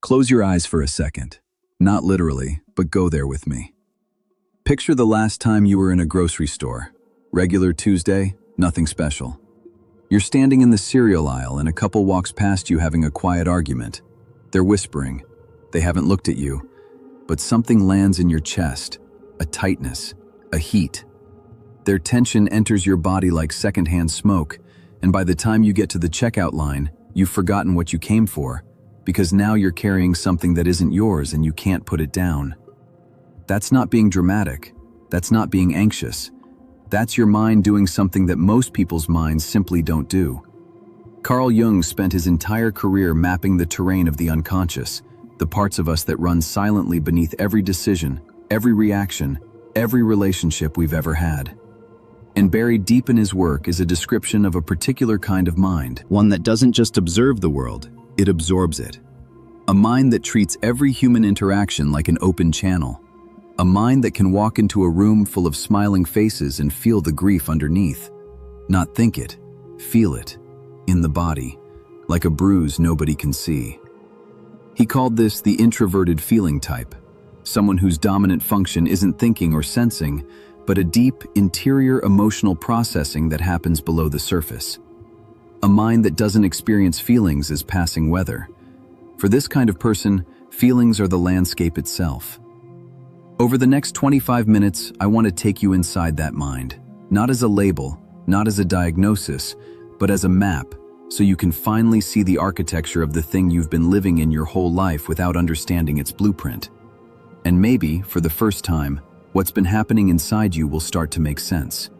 Close your eyes for a second. Not literally, but go there with me. Picture the last time you were in a grocery store. Regular Tuesday, nothing special. You're standing in the cereal aisle and a couple walks past you having a quiet argument. They're whispering. They haven't looked at you, but something lands in your chest, a tightness, a heat. Their tension enters your body like secondhand smoke, and by the time you get to the checkout line, you've forgotten what you came for, because now you're carrying something that isn't yours and you can't put it down. That's not being dramatic. That's not being anxious. That's your mind doing something that most people's minds simply don't do. Carl Jung spent his entire career mapping the terrain of the unconscious, the parts of us that run silently beneath every decision, every reaction, every relationship we've ever had. And buried deep in his work is a description of a particular kind of mind, one that doesn't just observe the world, it absorbs it. A mind that treats every human interaction like an open channel. A mind that can walk into a room full of smiling faces and feel the grief underneath. Not think it, feel it, in the body, like a bruise nobody can see. He called this the introverted feeling type, someone whose dominant function isn't thinking or sensing, but a deep, interior emotional processing that happens below the surface. A mind that doesn't experience feelings as passing weather. For this kind of person, feelings are the landscape itself. Over the next 25 minutes, I want to take you inside that mind, not as a label, not as a diagnosis, but as a map, so you can finally see the architecture of the thing you've been living in your whole life without understanding its blueprint. And maybe, for the first time, what's been happening inside you will start to make sense.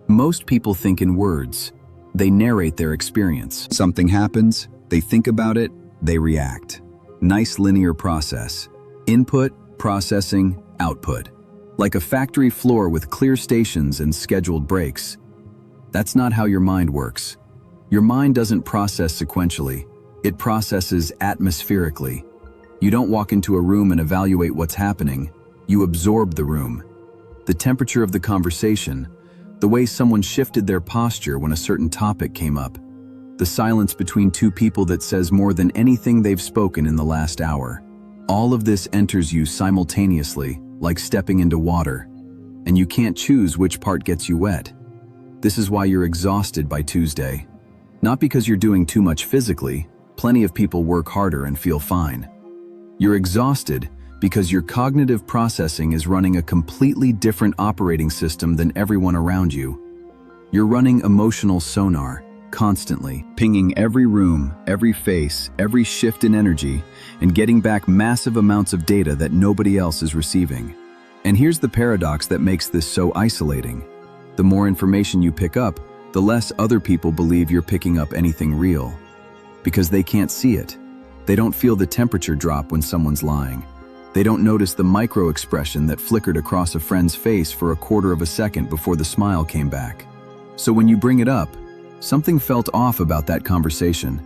Most people think in words. They narrate their experience. Something happens, they think about it, they react. Nice linear process. Input, processing, output. Like a factory floor with clear stations and scheduled breaks. That's not how your mind works. Your mind doesn't process sequentially. It processes atmospherically. You don't walk into a room and evaluate what's happening. You absorb the room. The temperature of the conversation, the way someone shifted their posture when a certain topic came up, the silence between two people that says more than anything they've spoken in the last hour. All of this enters you simultaneously, like stepping into water, and you can't choose which part gets you wet. This is why you're exhausted by Tuesday. Not because you're doing too much physically, plenty of people work harder and feel fine. You're exhausted because your cognitive processing is running a completely different operating system than everyone around you. You're running emotional sonar, constantly, pinging every room, every face, every shift in energy, and getting back massive amounts of data that nobody else is receiving. And here's the paradox that makes this so isolating. The more information you pick up, the less other people believe you're picking up anything real. Because they can't see it. They don't feel the temperature drop when someone's lying. They don't notice the micro-expression that flickered across a friend's face for a quarter of a second before the smile came back. So when you bring it up, something felt off about that conversation.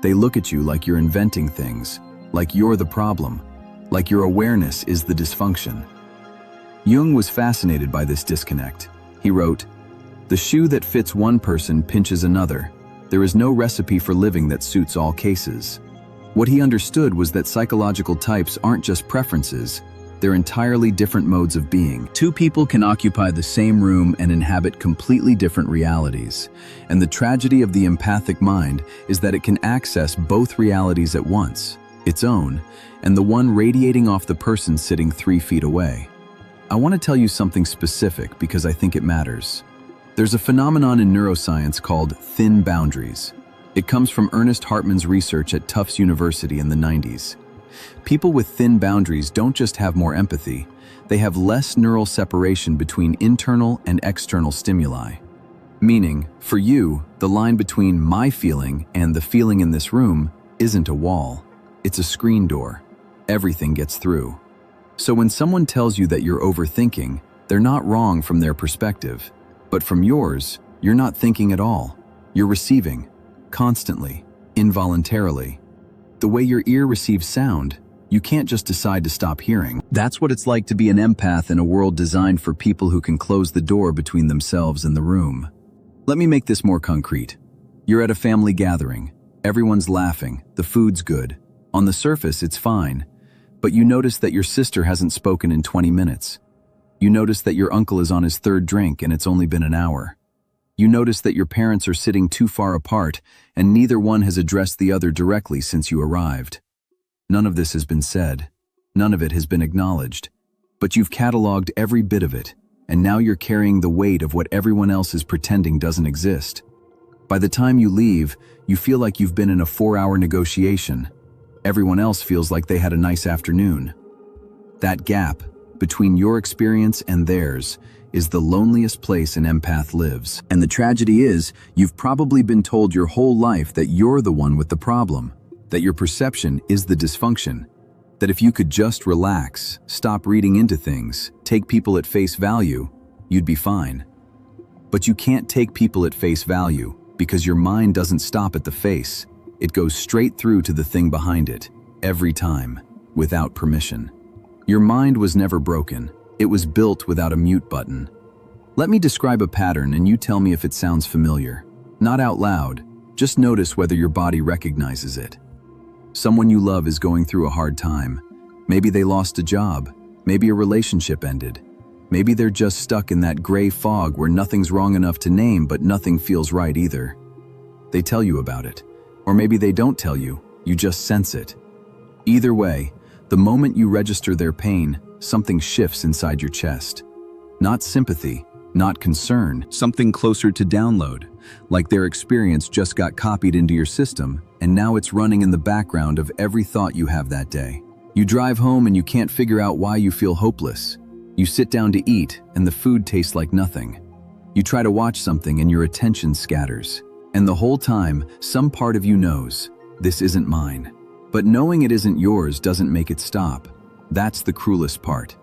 They look at you like you're inventing things, like you're the problem, like your awareness is the dysfunction. Jung was fascinated by this disconnect. He wrote, "The shoe that fits one person pinches another. There is no recipe for living that suits all cases." What he understood was that psychological types aren't just preferences, they're entirely different modes of being. Two people can occupy the same room and inhabit completely different realities. And the tragedy of the empathic mind is that it can access both realities at once, its own, and the one radiating off the person sitting 3 feet away. I want to tell you something specific because I think it matters. There's a phenomenon in neuroscience called thin boundaries. It comes from Ernest Hartman's research at Tufts University in the 90s. People with thin boundaries don't just have more empathy, they have less neural separation between internal and external stimuli. Meaning, for you, the line between my feeling and the feeling in this room isn't a wall, it's a screen door. Everything gets through. So when someone tells you that you're overthinking, they're not wrong from their perspective. But from yours, you're not thinking at all. You're receiving. Constantly, involuntarily. The way your ear receives sound, you can't just decide to stop hearing. That's what it's like to be an empath in a world designed for people who can close the door between themselves and the room. Let me make this more concrete. You're at a family gathering. Everyone's laughing, the food's good, On the surface, it's fine, but you notice that your sister hasn't spoken in 20 minutes. You notice that your uncle is on his third drink and it's only been an hour. You notice that your parents are sitting too far apart and neither one has addressed the other directly since you arrived. None of this has been said. None of it has been acknowledged. But you've cataloged every bit of it, and now you're carrying the weight of what everyone else is pretending doesn't exist. By the time you leave, you feel like you've been in a 4-hour negotiation. Everyone else feels like they had a nice afternoon. That gap between your experience and theirs is the loneliest place an empath lives. And the tragedy is, you've probably been told your whole life that you're the one with the problem, that your perception is the dysfunction, that if you could just relax, stop reading into things, take people at face value, you'd be fine. But you can't take people at face value because your mind doesn't stop at the face. It goes straight through to the thing behind it, every time, without permission. Your mind was never broken. It was built without a mute button. Let me describe a pattern and you tell me if it sounds familiar. Not out loud, just notice whether your body recognizes it. Someone you love is going through a hard time. Maybe they lost a job. Maybe a relationship ended. Maybe they're just stuck in that gray fog where nothing's wrong enough to name but nothing feels right either. They tell you about it. Or maybe they don't tell you, you just sense it. Either way, the moment you register their pain, something shifts inside your chest. Not sympathy, not concern, something closer to download, like their experience just got copied into your system, and now it's running in the background of every thought you have that day. You drive home and you can't figure out why you feel hopeless. You sit down to eat, and the food tastes like nothing. You try to watch something and your attention scatters. And the whole time, some part of you knows, this isn't mine. But knowing it isn't yours doesn't make it stop. That's the cruelest part.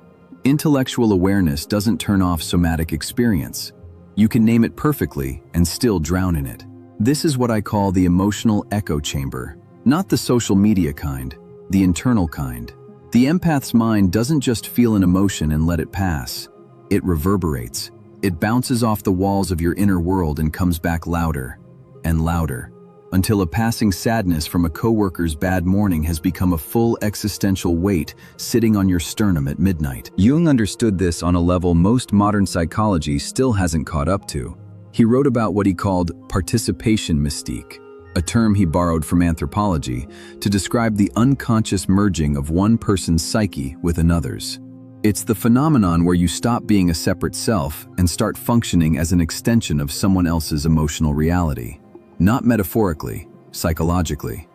Intellectual awareness doesn't turn off somatic experience. You can name it perfectly and still drown in it. This is what I call the emotional echo chamber. Not the social media kind, the internal kind. The empath's mind doesn't just feel an emotion and let it pass. It reverberates. It bounces off the walls of your inner world and comes back louder and louder, until a passing sadness from a coworker's bad morning has become a full existential weight sitting on your sternum at midnight. Jung understood this on a level most modern psychology still hasn't caught up to. He wrote about what he called participation mystique, a term he borrowed from anthropology to describe the unconscious merging of one person's psyche with another's. It's the phenomenon where you stop being a separate self and start functioning as an extension of someone else's emotional reality. Not metaphorically, psychologically.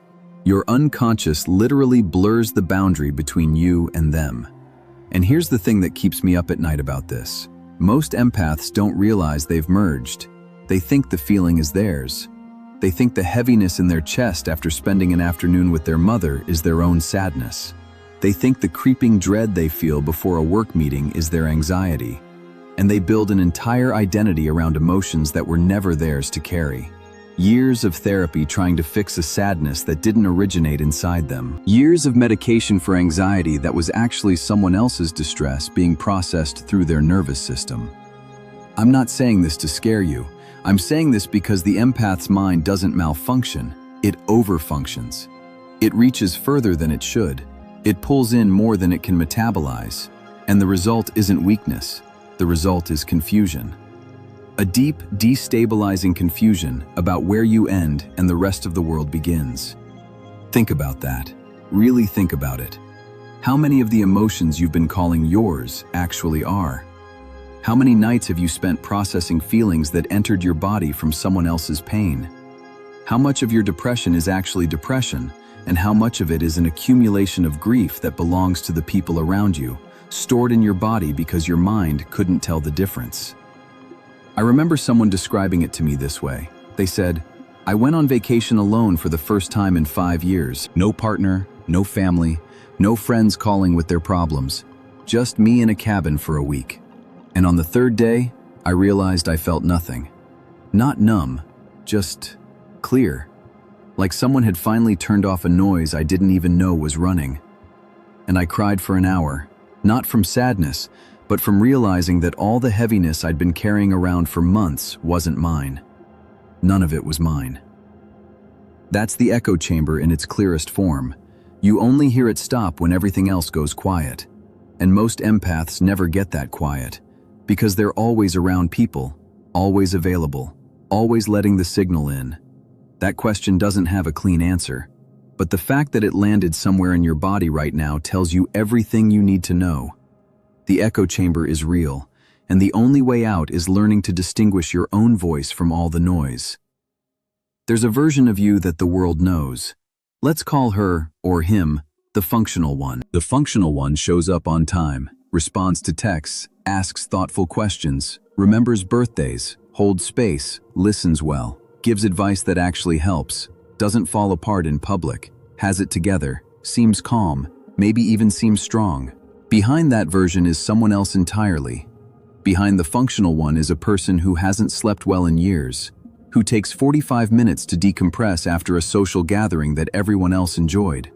Your unconscious literally blurs the boundary between you and them. And here's the thing that keeps me up at night about this. Most empaths don't realize they've merged. They think the feeling is theirs. They think the heaviness in their chest after spending an afternoon with their mother is their own sadness. They think the creeping dread they feel before a work meeting is their anxiety. And they build an entire identity around emotions that were never theirs to carry. Years of therapy trying to fix a sadness that didn't originate inside them. Years of medication for anxiety that was actually someone else's distress being processed through their nervous system. I'm not saying this to scare you. I'm saying this because the empath's mind doesn't malfunction. It overfunctions. It reaches further than it should. It pulls in more than it can metabolize. And the result isn't weakness. The result is confusion. A deep, destabilizing confusion about where you end and the rest of the world begins. Think about that. Really think about it. How many of the emotions you've been calling yours actually are? How many nights have you spent processing feelings that entered your body from someone else's pain? How much of your depression is actually depression, and how much of it is an accumulation of grief that belongs to the people around you, stored in your body because your mind couldn't tell the difference? I remember someone describing it to me this way. They said, I went on vacation alone for the first time in 5 years. No partner, no family, no friends calling with their problems. Just me in a cabin for a week. And on the third day, I realized I felt nothing. Not numb, just clear. Like someone had finally turned off a noise I didn't even know was running. And I cried for an hour, not from sadness, but from realizing that all the heaviness I'd been carrying around for months wasn't mine. None of it was mine. That's the echo chamber in its clearest form. You only hear it stop when everything else goes quiet. And most empaths never get that quiet, because they're always around people, always available, always letting the signal in. That question doesn't have a clean answer, but the fact that it landed somewhere in your body right now tells you everything you need to know. The echo chamber is real, and the only way out is learning to distinguish your own voice from all the noise. There's a version of you that the world knows. Let's call her, or him, the functional one. The functional one shows up on time, responds to texts, asks thoughtful questions, remembers birthdays, holds space, listens well, gives advice that actually helps, doesn't fall apart in public, has it together, seems calm, maybe even seems strong. Behind that version is someone else entirely. Behind the functional one is a person who hasn't slept well in years, who takes 45 minutes to decompress after a social gathering that everyone else enjoyed,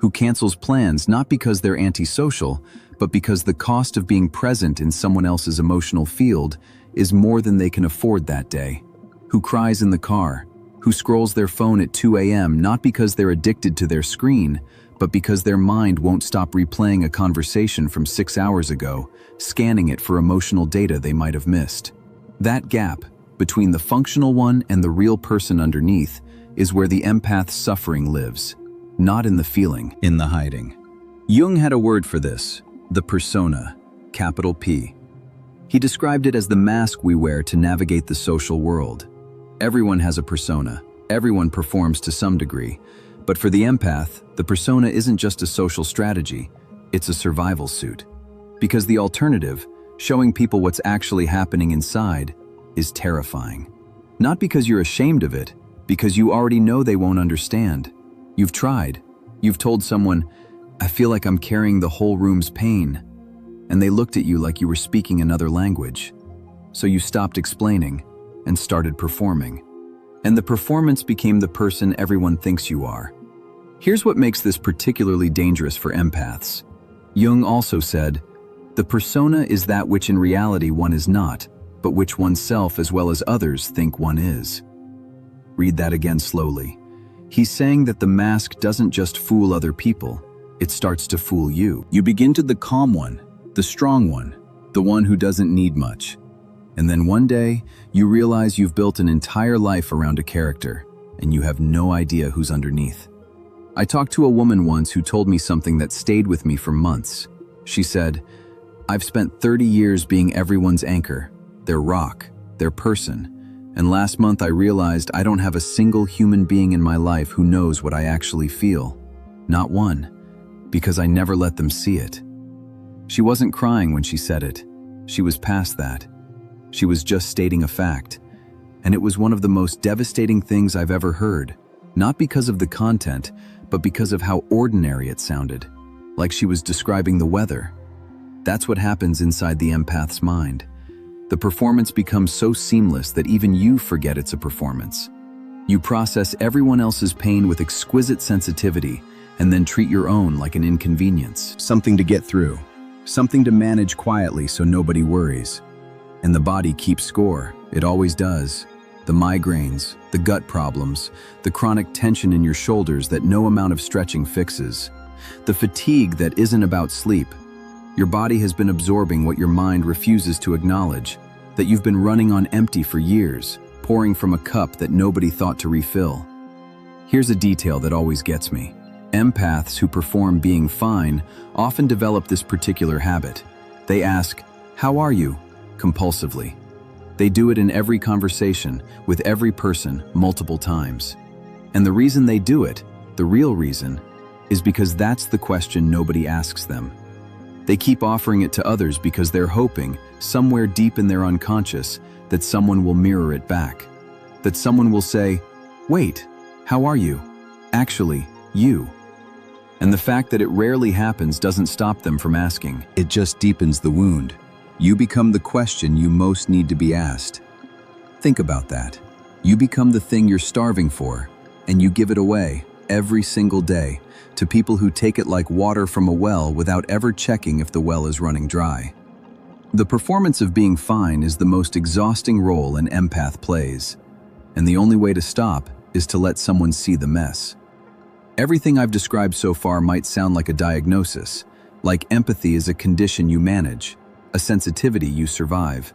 who cancels plans not because they're antisocial, but because the cost of being present in someone else's emotional field is more than they can afford that day, who cries in the car, who scrolls their phone at 2 a.m. not because they're addicted to their screen, but because their mind won't stop replaying a conversation from 6 hours ago, scanning it for emotional data they might have missed. That gap between the functional one and the real person underneath is where the empath's suffering lives, not in the feeling, in the hiding. Jung had a word for this, the persona, capital P. He described it as the mask we wear to navigate the social world. Everyone has a persona, everyone performs to some degree, but for the empath, the persona isn't just a social strategy, it's a survival suit. Because the alternative, showing people what's actually happening inside, is terrifying. Not because you're ashamed of it, because you already know they won't understand. You've tried. You've told someone, "I feel like I'm carrying the whole room's pain," and they looked at you like you were speaking another language. So you stopped explaining and started performing. And the performance became the person everyone thinks you are. Here's what makes this particularly dangerous for empaths. Jung also said, "The persona is that which in reality one is not, but which oneself as well as others think one is." Read that again slowly. He's saying that the mask doesn't just fool other people, it starts to fool you. You begin to the calm one, the strong one, the one who doesn't need much. And then one day, you realize you've built an entire life around a character, and you have no idea who's underneath. I talked to a woman once who told me something that stayed with me for months. She said, "I've spent 30 years being everyone's anchor, their rock, their person, and last month I realized I don't have a single human being in my life who knows what I actually feel. Not one, because I never let them see it." She wasn't crying when she said it. She was past that. She was just stating a fact. And it was one of the most devastating things I've ever heard, not because of the content, but because of how ordinary it sounded, like she was describing the weather. That's what happens inside the empath's mind. The performance becomes so seamless that even you forget it's a performance. You process everyone else's pain with exquisite sensitivity and then treat your own like an inconvenience. Something to get through. Something to manage quietly so nobody worries. And the body keeps score. It always does. The migraines, the gut problems, the chronic tension in your shoulders that no amount of stretching fixes. The fatigue that isn't about sleep. Your body has been absorbing what your mind refuses to acknowledge, that you've been running on empty for years, pouring from a cup that nobody thought to refill. Here's a detail that always gets me. Empaths who perform being fine often develop this particular habit. They ask, "How are you?" compulsively. They do it in every conversation, with every person, multiple times. And the reason they do it, the real reason, is because that's the question nobody asks them. They keep offering it to others because they're hoping, somewhere deep in their unconscious, that someone will mirror it back. That someone will say, "Wait, how are you? Actually, you." And the fact that it rarely happens doesn't stop them from asking. It just deepens the wound. You become the question you most need to be asked. Think about that. You become the thing you're starving for, and you give it away every single day to people who take it like water from a well without ever checking if the well is running dry. The performance of being fine is the most exhausting role an empath plays, and the only way to stop is to let someone see the mess. Everything I've described so far might sound like a diagnosis, like empathy is a condition you manage, a sensitivity you survive.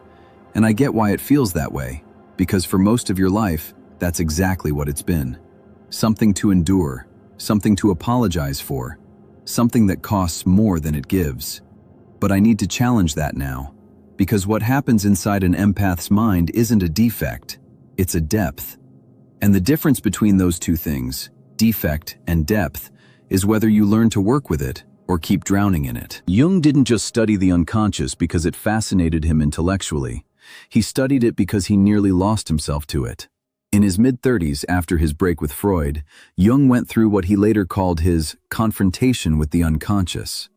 And I get why it feels that way, because for most of your life, that's exactly what it's been. Something to endure, something to apologize for, something that costs more than it gives. But I need to challenge that now, because what happens inside an empath's mind isn't a defect, it's a depth. And the difference between those two things, defect and depth, is whether you learn to work with it or keep drowning in it. Jung didn't just study the unconscious because it fascinated him intellectually. He studied it because he nearly lost himself to it. In his mid-30s, after his break with Freud, Jung went through what he later called his confrontation with the unconscious,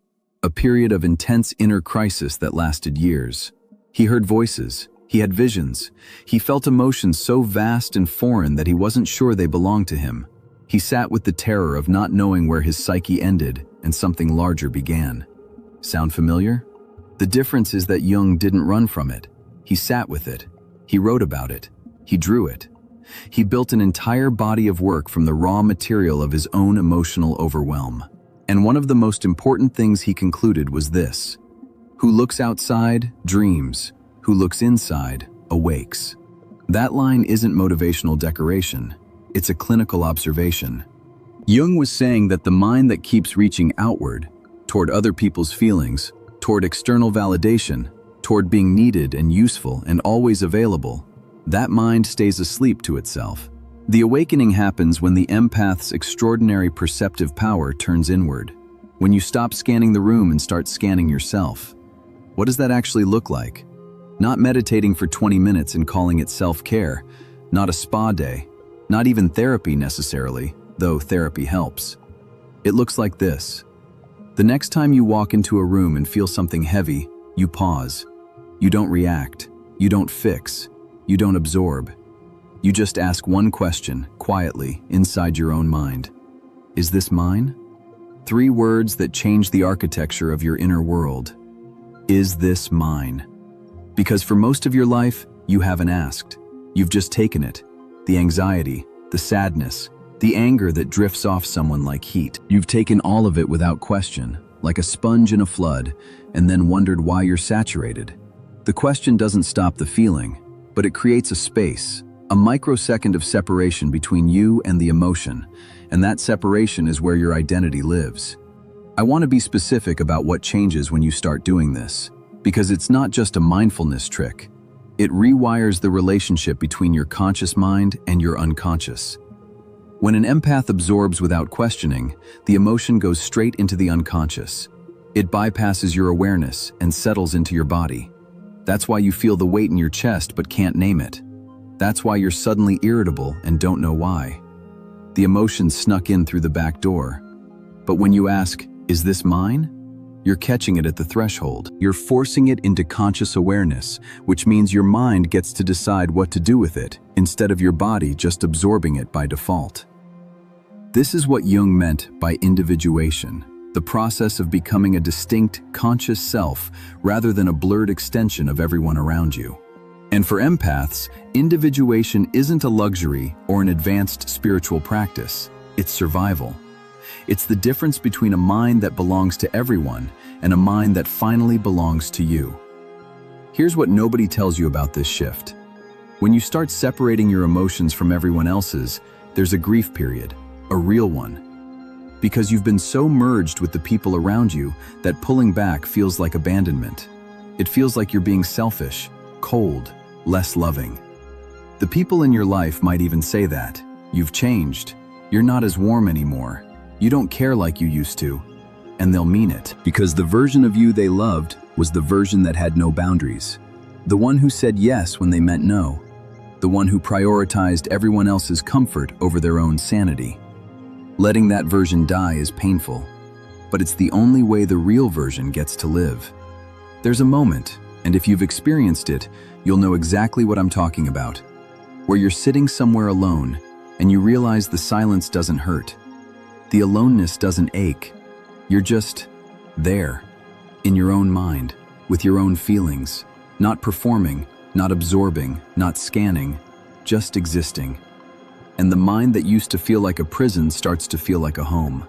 a period of intense inner crisis that lasted years. He heard voices, he had visions, he felt emotions so vast and foreign that he wasn't sure they belonged to him. He sat with the terror of not knowing where his psyche ended and something larger began. Sound familiar? The difference is that Jung didn't run from it. He sat with it. He wrote about it. He drew it. He built an entire body of work from the raw material of his own emotional overwhelm. And one of the most important things he concluded was this: who looks outside, dreams. Who looks inside, awakes. That line isn't motivational decoration. It's a clinical observation. Jung was saying that the mind that keeps reaching outward, toward other people's feelings, toward external validation, toward being needed and useful and always available, that mind stays asleep to itself. The awakening happens when the empath's extraordinary perceptive power turns inward, when you stop scanning the room and start scanning yourself. What does that actually look like? Not meditating for 20 minutes and calling it self-care, not a spa day, not even therapy necessarily, though therapy helps. It looks like this. The next time you walk into a room and feel something heavy, you pause. You don't react. You don't fix. You don't absorb. You just ask one question, quietly, inside your own mind. Is this mine? 3 words that change the architecture of your inner world. Is this mine? Because for most of your life, you haven't asked. You've just taken it. The anxiety, the sadness, the anger that drifts off someone like heat. You've taken all of it without question, like a sponge in a flood, and then wondered why you're saturated. The question doesn't stop the feeling, but it creates a space, a microsecond of separation between you and the emotion, and that separation is where your identity lives. I want to be specific about what changes when you start doing this, because it's not just a mindfulness trick. It rewires the relationship between your conscious mind and your unconscious. When an empath absorbs without questioning, the emotion goes straight into the unconscious. It bypasses your awareness and settles into your body. That's why you feel the weight in your chest but can't name it. That's why you're suddenly irritable and don't know why. The emotion snuck in through the back door. But when you ask, "Is this mine?" you're catching it at the threshold. You're forcing it into conscious awareness, which means your mind gets to decide what to do with it, instead of your body just absorbing it by default. This is what Jung meant by individuation, the process of becoming a distinct, conscious self rather than a blurred extension of everyone around you. And for empaths, individuation isn't a luxury or an advanced spiritual practice, it's survival. It's the difference between a mind that belongs to everyone and a mind that finally belongs to you. Here's what nobody tells you about this shift. When you start separating your emotions from everyone else's, there's a grief period, a real one. Because you've been so merged with the people around you that pulling back feels like abandonment. It feels like you're being selfish, cold, less loving. The people in your life might even say that. You've changed. You're not as warm anymore. You don't care like you used to. And they'll mean it. Because the version of you they loved was the version that had no boundaries. The one who said yes when they meant no. The one who prioritized everyone else's comfort over their own sanity. Letting that version die is painful, but it's the only way the real version gets to live. There's a moment, and if you've experienced it, you'll know exactly what I'm talking about, where you're sitting somewhere alone, and you realize the silence doesn't hurt. The aloneness doesn't ache. You're just there, in your own mind, with your own feelings, not performing, not absorbing, not scanning, just existing. and the mind that used to feel like a prison starts to feel like a home.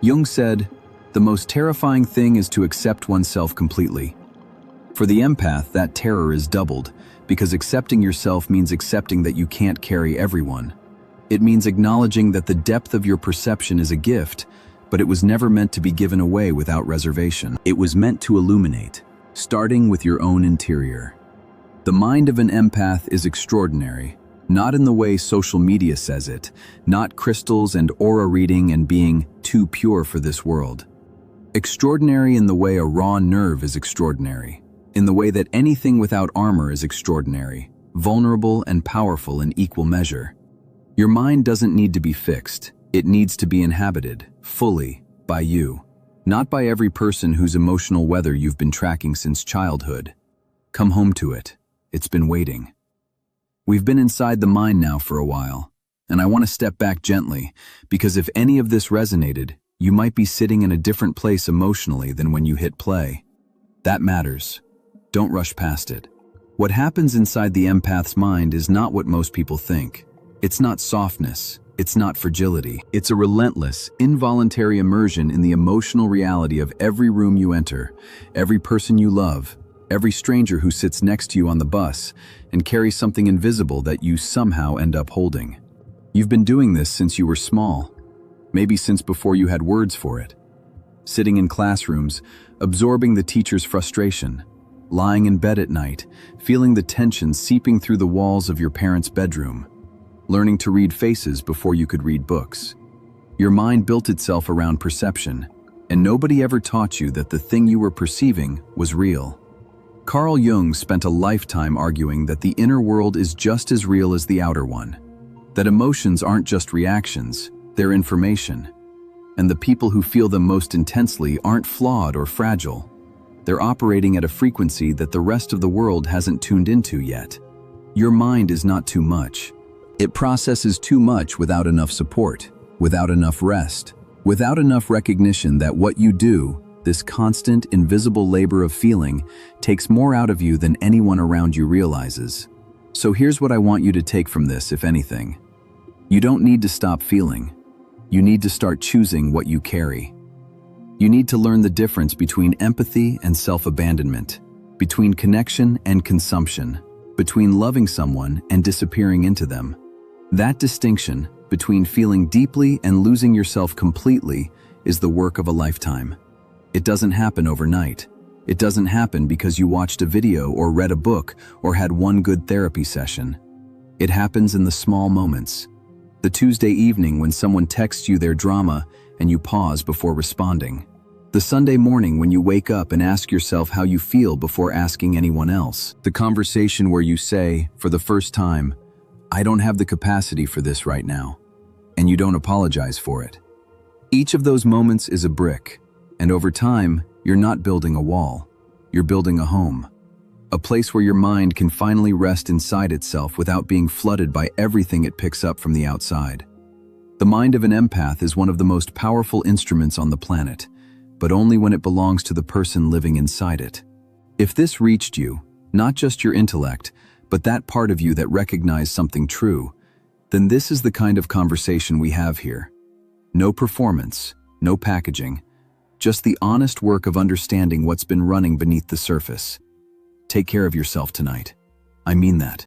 Jung said, "The most terrifying thing is to accept oneself completely." For the empath, that terror is doubled, because accepting yourself means accepting that you can't carry everyone. It means acknowledging that the depth of your perception is a gift, but it was never meant to be given away without reservation. It was meant to illuminate, starting with your own interior. The mind of an empath is extraordinary, not in the way social media says it, not crystals and aura reading and being too pure for this world. Extraordinary in the way a raw nerve is extraordinary, in the way that anything without armor is extraordinary, vulnerable and powerful in equal measure. Your mind doesn't need to be fixed. It needs to be inhabited, fully, by you, not by every person whose emotional weather you've been tracking since childhood. Come home to it. It's been waiting. We've been inside the mind now for a while, and I want to step back gently, because if any of this resonated, you might be sitting in a different place emotionally than when you hit play. That matters. Don't rush past it. What happens inside the empath's mind is not what most people think. It's not softness. It's not fragility. It's a relentless, involuntary immersion in the emotional reality of every room you enter, every person you love, every stranger who sits next to you on the bus and carries something invisible that you somehow end up holding. You've been doing this since you were small, maybe since before you had words for it. Sitting in classrooms, absorbing the teacher's frustration, lying in bed at night, feeling the tension seeping through the walls of your parents' bedroom, learning to read faces before you could read books. Your mind built itself around perception, and nobody ever taught you that the thing you were perceiving was real. Carl Jung spent a lifetime arguing that the inner world is just as real as the outer one, that emotions aren't just reactions, they're information, and the people who feel them most intensely aren't flawed or fragile. They're operating at a frequency that the rest of the world hasn't tuned into yet. Your mind is not too much. It processes too much without enough support, without enough rest, without enough recognition that what you do, this constant, invisible labor of feeling, takes more out of you than anyone around you realizes. So here's what I want you to take from this, if anything. You don't need to stop feeling. You need to start choosing what you carry. You need to learn the difference between empathy and self-abandonment, between connection and consumption, between loving someone and disappearing into them. That distinction, between feeling deeply and losing yourself completely, is the work of a lifetime. It doesn't happen overnight. It doesn't happen because you watched a video or read a book or had one good therapy session. It happens in the small moments. The Tuesday evening when someone texts you their drama and you pause before responding. The Sunday morning when you wake up and ask yourself how you feel before asking anyone else. The conversation where you say, for the first time, "I don't have the capacity for this right now," and you don't apologize for it. Each of those moments is a brick, and over time, you're not building a wall. You're building a home. A place where your mind can finally rest inside itself without being flooded by everything it picks up from the outside. The mind of an empath is one of the most powerful instruments on the planet, but only when it belongs to the person living inside it. If this reached you, not just your intellect, but that part of you that recognized something true, then this is the kind of conversation we have here. No performance, no packaging, just the honest work of understanding what's been running beneath the surface. Take care of yourself tonight. I mean that.